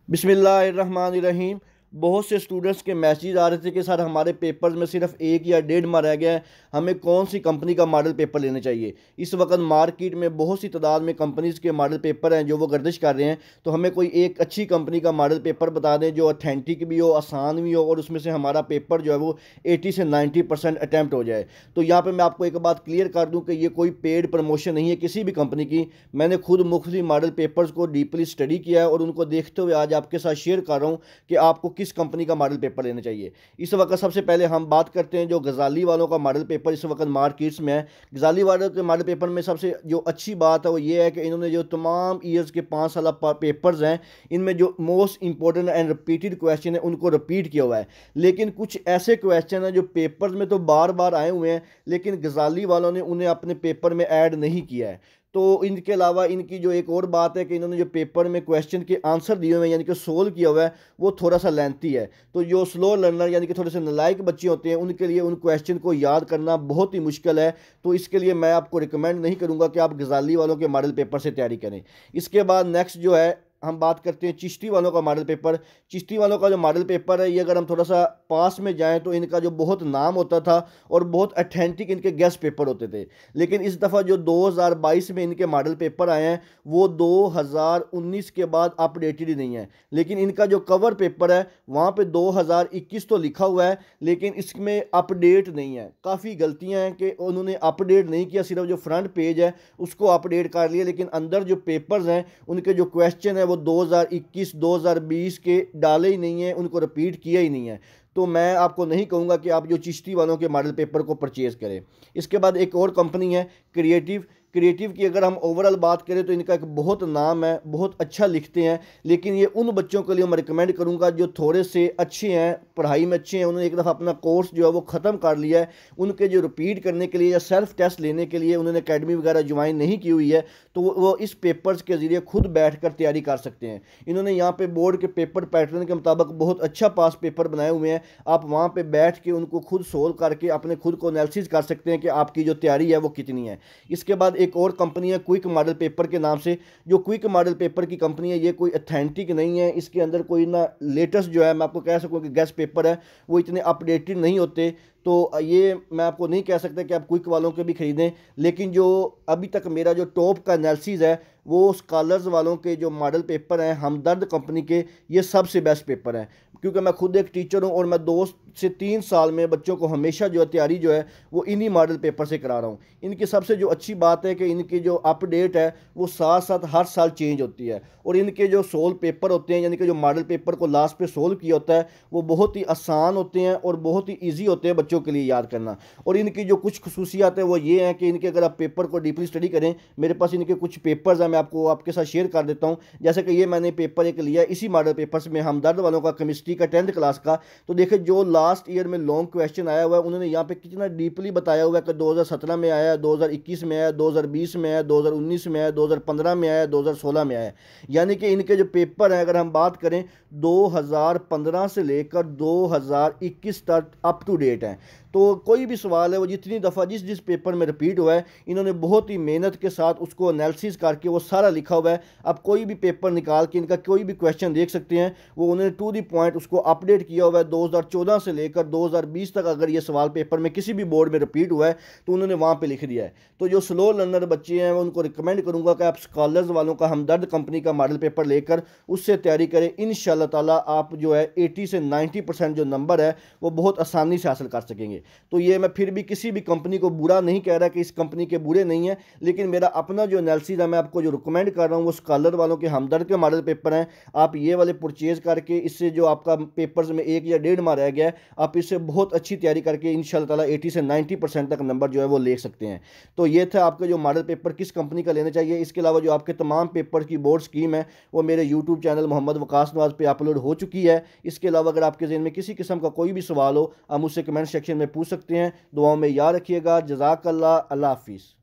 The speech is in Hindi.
बिस्मिल्लाहिर्रहमानिर्रहीम। बहुत से स्टूडेंट्स के मैसेज आ रहे थे कि सर हमारे पेपर्स में सिर्फ 1 या 1.5 माह रह गया है, हमें कौन सी कंपनी का मॉडल पेपर लेने चाहिए। इस वक्त मार्केट में बहुत सी तादाद में कंपनीज़ के मॉडल पेपर हैं जो वो गर्दिश कर रहे हैं, तो हमें कोई एक अच्छी कंपनी का मॉडल पेपर बता दें जो ऑथेंटिक भी हो, आसान भी हो और उसमें से हमारा पेपर जो है वो 80 से 90% अटैम्प्ट हो जाए। तो यहाँ पर मैं आपको एक बात क्लियर कर दूँ कि ये कोई पेड प्रमोशन नहीं है किसी भी कंपनी की। मैंने खुद मुख्तलिफ मॉडल पेपर्स को डीपली स्टडी किया है और उनको देखते हुए आज आपके साथ शेयर कर रहा हूँ कि आपको किस कंपनी का मॉडल पेपर लेना चाहिए। इस वक्त सबसे पहले हम बात करते हैं जो गजाली वालों का मॉडल पेपर इस वक्त मार्केट्स में है। गजाली वालों के मॉडल पेपर में सबसे जो अच्छी बात है वो ये है कि इन्होंने जो तमाम ईयर्स के 5 साल पेपर्स हैं, इनमें जो most important and repeated question है उनको रिपीट किया हुआ है। लेकिन कुछ ऐसे क्वेश्चन हैं जो पेपर्स में तो बार बार आए हुए हैं, लेकिन गजाली वालों ने उन्हें अपने पेपर में ऐड नहीं किया है। तो इनके अलावा इनकी जो एक और बात है कि इन्होंने जो पेपर में क्वेश्चन के आंसर दिए हुए हैं यानी कि सोल्व किया हुआ है वो थोड़ा सा लेंथी है। तो जो स्लो लर्नर यानी कि थोड़े से नालायक बच्चे होते हैं उनके लिए उन क्वेश्चन को याद करना बहुत ही मुश्किल है। तो इसके लिए मैं आपको रिकमेंड नहीं करूँगा कि आप गजाली वालों के मॉडल पेपर से तैयारी करें। इसके बाद नेक्स्ट जो है हम बात करते हैं चिश्ती वालों का मॉडल पेपर। चिश्ती वालों का जो मॉडल पेपर है ये अगर हम थोड़ा सा पास में जाएं तो इनका जो बहुत नाम होता था और बहुत अथेंटिक इनके गेस्ट पेपर होते थे। लेकिन इस दफ़ा जो 2022 में इनके मॉडल पेपर आए हैं वो 2019 के बाद अपडेटेड ही नहीं है। लेकिन इनका जो कवर पेपर है वहाँ पे 2021 तो लिखा हुआ है, लेकिन इसमें अपडेट नहीं है। काफ़ी गलतियाँ हैं कि उन्होंने अपडेट नहीं किया, सिर्फ जो फ्रंट पेज है उसको अपडेट कर लिया, लेकिन अंदर जो पेपर्स हैं उनके जो क्वेश्चन है वो 2021 2020 के डाले ही नहीं है, उनको रिपीट किया ही नहीं है। तो मैं आपको नहीं कहूँगा कि आप जो चिश्ती वालों के मॉडल पेपर को परचेज़ करें। इसके बाद एक और कंपनी है क्रिएटिव। क्रिएटिव की अगर हम ओवरऑल बात करें तो इनका एक बहुत नाम है, बहुत अच्छा लिखते हैं। लेकिन ये उन बच्चों के लिए मैं रिकमेंड करूँगा जो थोड़े से अच्छे हैं, पढ़ाई में अच्छे हैं, उन्होंने एक दफ़ा अपना कोर्स जो है वो ख़त्म कर लिया है, उनके जो रिपीट करने के लिए या सेल्फ टेस्ट लेने के लिए उन्होंने अकेडमी वगैरह ज्वाइन नहीं की हुई है, तो वो इस पेपर्स के ज़रिए खुद बैठ कर तैयारी कर सकते हैं। इन्होंने यहाँ पर बोर्ड के पेपर पैटर्न के मुताबिक बहुत अच्छा पास पेपर बनाए हुए हैं। आप वहाँ पे बैठ के उनको खुद सोल्व करके अपने खुद को एनालिसिस कर सकते हैं कि आपकी जो तैयारी है वो कितनी है। इसके बाद एक और कंपनी है क्विक मॉडल पेपर के नाम से। जो क्विक मॉडल पेपर की कंपनी है ये कोई अथेंटिक नहीं है, इसके अंदर कोई ना लेटेस्ट जो है मैं आपको कह सकूँ कि गेस्ट पेपर है वो इतने अपडेटेड नहीं होते। तो ये मैं आपको नहीं कह सकता कि आप क्विक वालों के भी ख़रीदें। लेकिन जो अभी तक मेरा जो टॉप का एनालिसिस है वो स्कॉलर्स वालों के जो मॉडल पेपर हैं हमदर्द कंपनी के, ये सबसे बेस्ट पेपर हैं। क्योंकि मैं खुद एक टीचर हूँ और मैं 2 से 3 साल में बच्चों को हमेशा जो तैयारी जो है वो इन्हीं मॉडल पेपर से करा रहा हूँ। इनकी सबसे जो अच्छी बात है कि इनकी जो अपडेट है वो साथ साथ हर साल चेंज होती है। और इनके जो सोल्व पेपर होते हैं यानी कि जो मॉडल पेपर को लास्ट पे सोल्व किया होता है वो बहुत ही आसान होते हैं और बहुत ही ईजी होते हैं बच्चों के लिए याद करना। और इनकी जो कुछ खसूसियात है वो ये हैं कि इनके अगर आप पेपर को डीपली स्टडी करें, मेरे पास इनके कुछ पेपर्स हैं, मैं आपको आपके साथ शेयर कर देता हूँ। जैसे कि ये मैंने पेपर एक लिया इसी मॉडल पेपर्स में हमदर्द वालों का केमिस्ट्री का 10th क्लास का। तो देखिए जो लास्ट ईयर में लॉन्ग क्वेश्चन आया हुआ है उन्होंने यहाँ पे कितना डीपली बताया हुआ है कि 2017 में आया, 2021 में आया, 2020 में आया, 2019 में आया, 2015 में आया, 2016 में आया। यानी कि इनके जो पेपर हैं अगर हम बात करें 2015 से लेकर 2021 तक अप टू डेट हैं। तो कोई भी सवाल है वो जितनी दफ़ा जिस जिस पेपर में रिपीट हुआ है इन्होंने बहुत ही मेहनत के साथ उसको एनालिसिस करके वो सारा लिखा हुआ है। अब कोई भी पेपर निकाल के इनका कोई भी क्वेश्चन देख सकते हैं, वो उन्होंने टू दी पॉइंट उसको अपडेट किया हुआ है। 2014 से लेकर 2020 तक अगर ये सवाल पेपर में किसी भी बोर्ड में रिपीट हुआ है तो उन्होंने वहाँ पर लिख दिया है। तो जो स्लो लर्नर बच्चे हैं उनको रिकमेंड करूँगा कि आप स्कॉलर्स वालों का हमदर्द कंपनी का मॉडल पेपर लेकर उससे तैयारी करें। इंशाअल्लाह ताला आप जो है 80 से 90% जो नंबर है वो बहुत आसानी से हासिल कर सकेंगे। तो ये मैं फिर भी किसी भी कंपनी को बुरा नहीं कह रहा कि इस कंपनी के बुरे नहीं है, लेकिन मेरा अपना जो एनालिसिस है मैं आपको जो रिकमेंड कर रहा हूँ वो स्कॉलर वालों के हमदर्द के मॉडल पेपर हैं। आप ये वाले परचेज़ करके इससे जो आपका पेपर्स में 1 या 1.5 माह रह गया है आप इससे बहुत अच्छी तैयारी करके इंशाअल्लाह ताला 80 से 90% तक नंबर जो है वो ले सकते हैं। तो ये था आपका जो मॉडल पेपर किस कंपनी का लेना चाहिए। इसके अलावा जो आपके तमाम पेपर की बोर्ड स्कीम है वो मेरे यूट्यूब चैनल मोहम्मद वकास नवाज पे अपलोड हो चुकी है। इसके अलावा अगर आपके ज़हन में किसी किस्म का कोई भी सवाल हो आप मुझसे कमेंट सेक्शन में पूछ सकते हैं। दुआओं में याद रखिएगा। जज़ाकल्लाह। अल्लाह हाफिज़।